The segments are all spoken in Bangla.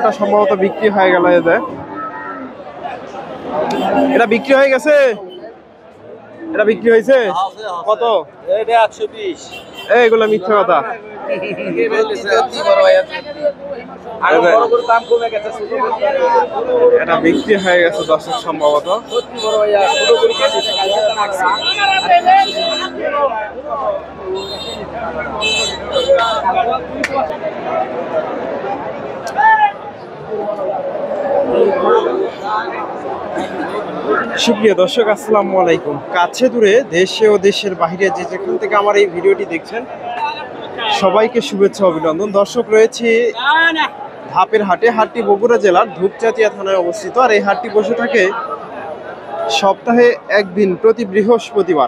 গরুটা সম্ভবত বিক্রি হয়ে গেল। এদের এটা বিক্রি হয়ে গেছে, এটা বিক্রি হয়েছে কত? এটা 120। এইগুলো মিথ্যা কথা। এটা বিক্রি হয়ে গেছে দর্শক সম্ভবত। সুপ্রিয় দর্শক, আসসালামু আলাইকুম। কাছে দূরে দেশে ও দেশের বাইরে যে যেখান থেকে আমার এই ভিডিওটি দেখছেন সবাইকে শুভেচ্ছা অভিনন্দন। দর্শক, রয়েছে ধাপের হাটে। হাটটি বগুড়া জেলার ধূপচাচিয়া থানায় অবস্থিত। আর এই হাটটি বসে থাকে সপ্তাহে একদিন, প্রতি বৃহস্পতিবার।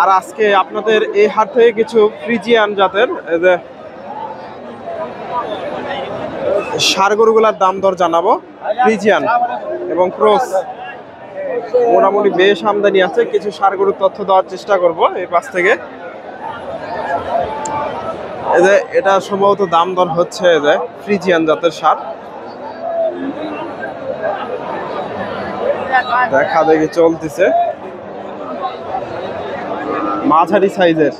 আর আজকে আপনাদের এই হাট থেকে কিছু ফ্রিজিয়ান জাতের ষাঁড় গরুগুলার দাম দর জানাবো। ফ্রিজিয়ান এবং ক্রস মোটামুটি বেশ আমদানি আছে। কিছু ষাঁড় গরুর তথ্য দেওয়ার চেষ্টা করব এই পাশ থেকে। এটা সম্ভবত দাম দর হচ্ছে ফ্রিজিয়ান জাতের ষাঁড়। দেখা দেখি চলতেছে, মাঝারি সাইজের।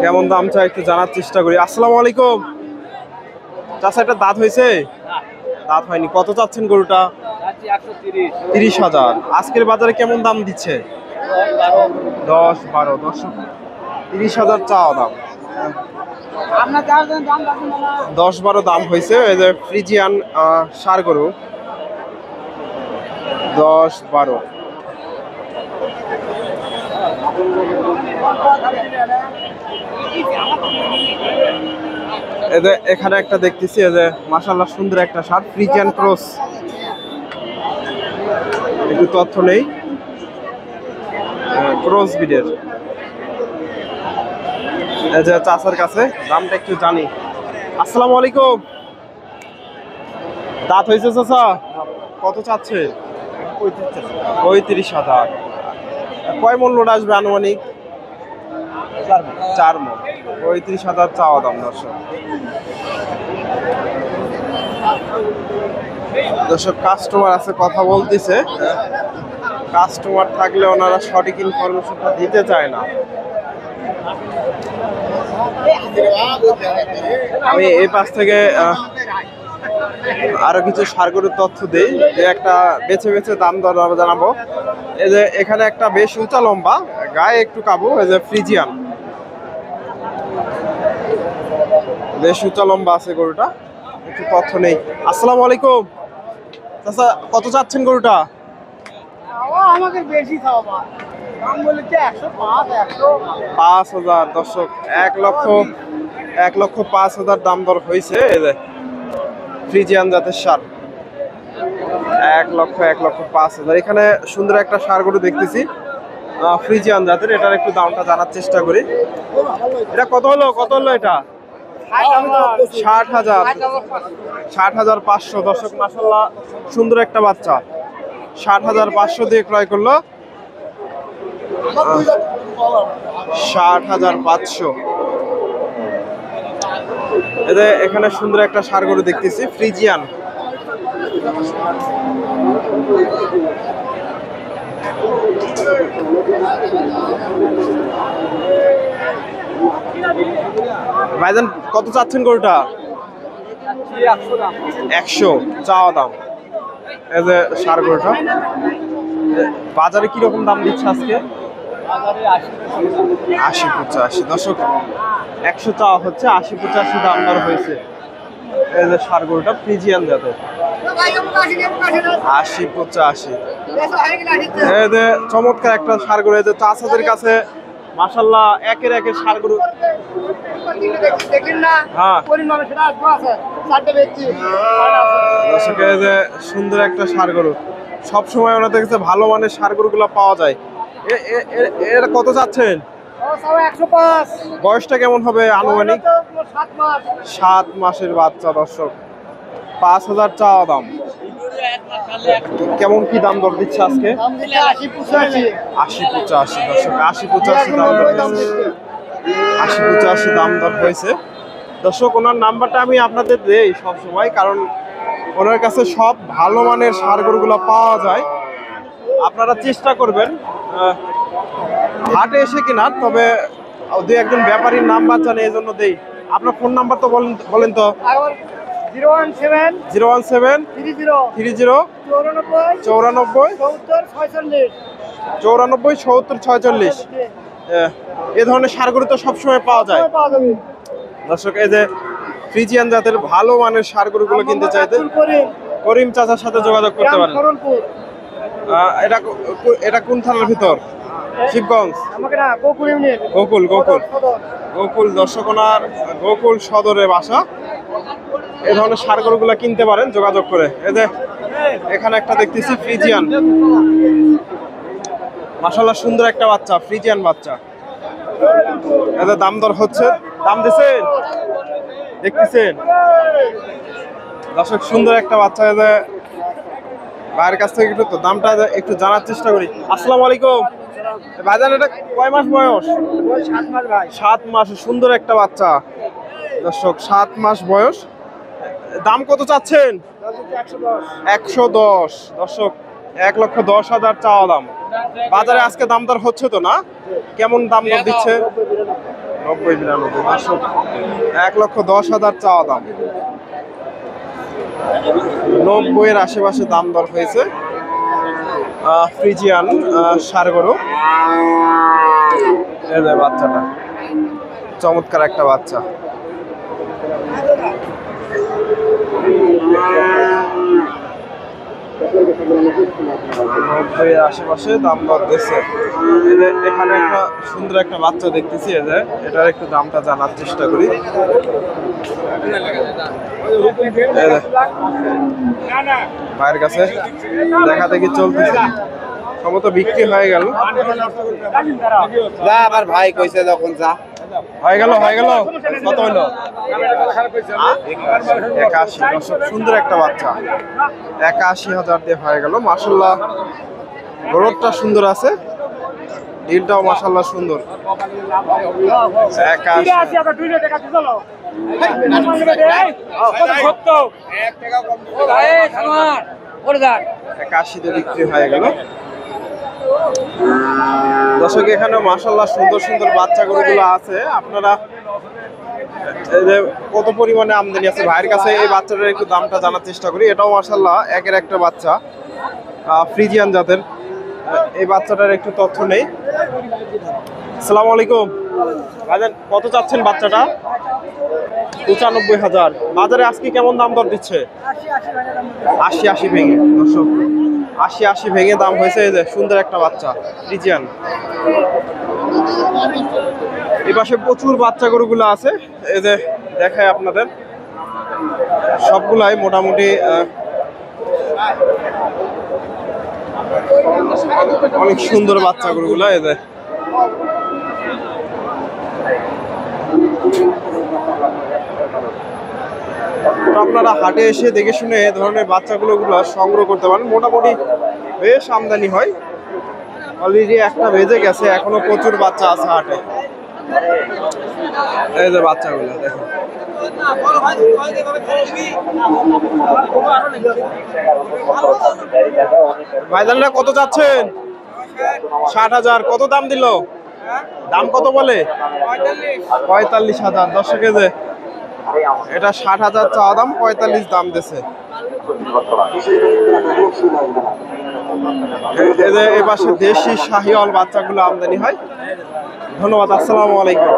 কেমন দাম চাই একটু জানার চেষ্টা করি। আসসালামু আলাইকুম চাচা, এটা দাঁত হয়েছে? দাঁত হয়নি। কত চাচ্ছেন গরুটা? 30,000। আজকের বাজারে কেমন দাম দিচ্ছে? 10-12। 30,000 চাওয়া দাম, 10-12 দাম হয়েছে। এই যে ফ্রিজিয়ান ষাঁড় গরু 10-12। এখানে একটা দেখতেছি মাশাআল্লাহ সুন্দর একটা ষাঁড়, ফ্রিজিয়ান ক্রস। একটু তথ্য নেই, ক্রস ব্রিডের। চাচার কাছে দামটা একটু জানি। আসসালামু আলাইকুম। দাঁত হয়েছে চাচা? কত চাচ্ছে? 35,000। কয় মন লোড আসবে আনুমানিক? 4 মন। 35,000 চাওয়া দাম। দর্শক কাস্টমার আছে, কথা বলতেছে। কাস্টমার থাকলে ওনারা সঠিক ইনফরমেশনটা দিতে চায় না। আমি এই পাশ থেকে আরো কিছু ষাঁড় গরুর তথ্য দিই, যে একটা বেছে বেছে দাম দর জানাবো। এই যে এখানে একটা বেশ উঁচা লম্বা, গায়ে একটু কাবু, এই যে ফ্রিজিয়ান, বেশ উঁচা লম্বা আছে গরুটা। একটু তথ্য নেই। আসসালামু আলাইকুম চাচা, কত চাচ্ছেন গরুটা? আমাকে বেশি খাওয়া দাম বলেছে 5,000। দর্শক 1,05,000 দাম দর হয়েছে। ফ্রিজিয়ান জাতের ষাঁড় 1,05,000। এখানে সুন্দর একটা ষাঁড় গরু দেখতেছি ফ্রিজিয়ান জাতের। এটার একটু দামটা জানার চেষ্টা করি। এটা কত হলো? এটা 60,000। 60,500। দর্শক মাশাআল্লাহ সুন্দর একটা বাচ্চা, 60,500 দিয়ে ক্রয় করলো। 60,500। এখানে সুন্দর একটা ষাঁড় গরু দেখতেছি ফ্রিজিয়ান। ভাইজান কত চাচ্ছেন গরুটা? 100 চাওয়া দাম। এই যে ষাঁড় গরুটা বাজারে কিরকম দাম দিচ্ছে আজকে? 80-85। দর্শক 100 চাওয়া হচ্ছে, 80-85 দাম দর হয়েছে। এই যে ষাঁড় গরুটা ফ্রিজিয়ান জাতের 80-85। এই যে চমৎকার একটা ষাঁড় গরু। এই যে চাচাদের কাছে মাশাআল্লাহ একের ষাঁড় গরু। হ্যাঁ দর্শক, এই যে সুন্দর একটা ষাঁড় গরু। সবসময় ওনাদের কাছে ভালো মানের ষাঁড় গরুগুলো পাওয়া যায়। এর কত চাচ্ছেন? 105। বয়সটা কেমন হবে আনুমানিক? 7 মাসের বাচ্চা। দর্শক 5,000 চাওয়া দাম। কেমন কি দাম দর দিচ্ছে আজকে? 80-85। 80-85। দর্শক 80-85 দাম দর দিচ্ছে। 80-85 দাম দর হয়েছে। দর্শক ওনার নাম্বারটা আমি আপনাদের দেই সবসময়, কারণ ওনার কাছে সব ভালো মানের ষাঁড় গরুগুলো পাওয়া যায়। আপনারা চেষ্টা করবেন হাটে এসে কেনার, তবে দুই একজন ব্যাপারীর নাম্বার জানে এই জন্য দেই। আপনার ফোন নাম্বার তো বলেন তো। 017 017 30 94 94 70 46। এ ধরনের ষাঁড় গরু তো সবসময় পাওয়া যায়। দর্শক এই যে ফ্রিজিয়ান জাতের ভালো মানের ষাঁড় গরুগুলো কিনতে চাইতে করিম চাচার সাথে যোগাযোগ করতে পারেন। এটা কোন থানার ভিতর? শিবগঞ্জ। গোকুল দর্শক ওনার গোকুল সদরে বাসা। এই ধরনের ষাঁড় গরুগুলো কিনতে পারেন যোগাযোগ করে। এই যে এখানে একটা দেখতেছি ফ্রিজিয়ান, মাশাআল্লাহ সুন্দর একটা বাচ্চা, ফ্রিজিয়ান বাচ্চা। এদের দাম দর হচ্ছে, দাম দিচ্ছেন দেখতেছেন দর্শক, সুন্দর একটা বাচ্চা। এদের ভাইয়ের কাছ থেকে একটু দামটা একটু জানার চেষ্টা করি। আসসালামু আলাইকুম ভাইজান, এটা কয় মাস বয়স? 7 মাস ভাই। 7 মাস, সুন্দর একটা বাচ্চা দর্শক, 7 মাস বয়স। দাম কত চাচ্ছেন? 110 দর্শক, 1,10,000 চাওয়া দাম। বাজারে আজকে দাম দর হচ্ছে তো না? কেমন দাম দর দিচ্ছে? 90-92 দর্শক, 1,10,000 চাওয়া দাম। 90-এর আশেপাশে দাম দর হয়েছে ফ্রিজিয়ান ষাঁড় গরু। বাচ্চাটা চমৎকার একটা বাচ্চা। আশেপাশে দাম দর দিচ্ছে। এখানে একটা সুন্দর একটা বাচ্চা দেখতেছি, এটার একটু দামটা জানার চেষ্টা করি। ভাইয়ের কাছে দেখা দেখি চলতেছে, সম্ভবত বিক্রি হয়ে গেল। আবার ভাই কইছে যখন যা হয়ে গেল কত হইলো? 81 দর্শক, সুন্দর একটা বাচ্চা, 81,000 দিয়ে হয়ে গেল। মাশাআল্লাহ গরুটা সুন্দর আছে, ডিলটাও মাশাআল্লাহ সুন্দর। 81 দিয়ে বিক্রি হয়ে গেল। দর্শক এখানে মাশাআল্লাহ সুন্দর সুন্দর বাচ্চা গরুগুলো আছে। আপনারা কত পরিমাণে আমদানি আছে ভাইয়ের কাছে, এই বাচ্চাটার একটু দামটা জানার চেষ্টা করি। এটাও মাশাআল্লাহ একের একটা বাচ্চা, ফ্রিজিয়ান জাতের। এই বাচ্চাটার একটু তথ্য নেই। আসসালামু আলাইকুম ভাইজান, কত চাচ্ছেন বাচ্চাটা? 95,000। বাজারে আজকে কেমন দাম দর দিচ্ছে? 80 ভেঙে দর্শক, 80 ভেঙে দাম হয়েছে। এই যে সুন্দর একটা বাচ্চা ফ্রিজিয়ান। এই পাশে প্রচুর বাচ্চা গরুগুলো আছে, এই যে দেখায় আপনাদের, সবগুলাই মোটামুটি অনেক সুন্দর বাচ্চা গরুগুলো। এই যে আপনারা হাটে এসে দেখে শুনে এ ধরনের বাচ্চাগুলো সংগ্রহ করতে পারেন। মোটামুটি বেশ আমদানি হয়, অলরেডি একটা বেজে গেছে, এখনো প্রচুর বাচ্চা আছে হাটে। এই যে বাচ্চাগুলো দেখেন, ভাইজানরা কত চাচ্ছেন? 60,000। কত দাম দিল? দাম কত বলে? 45,000। দর্শক যে এটা 60,000 চাওয়া দাম, 45 দাম দিছে। এই পাশে দেশি শাহিওয়াল বাচ্চাগুলো আমদানি হয়। ধন্যবাদ, আসসালামু আলাইকুম।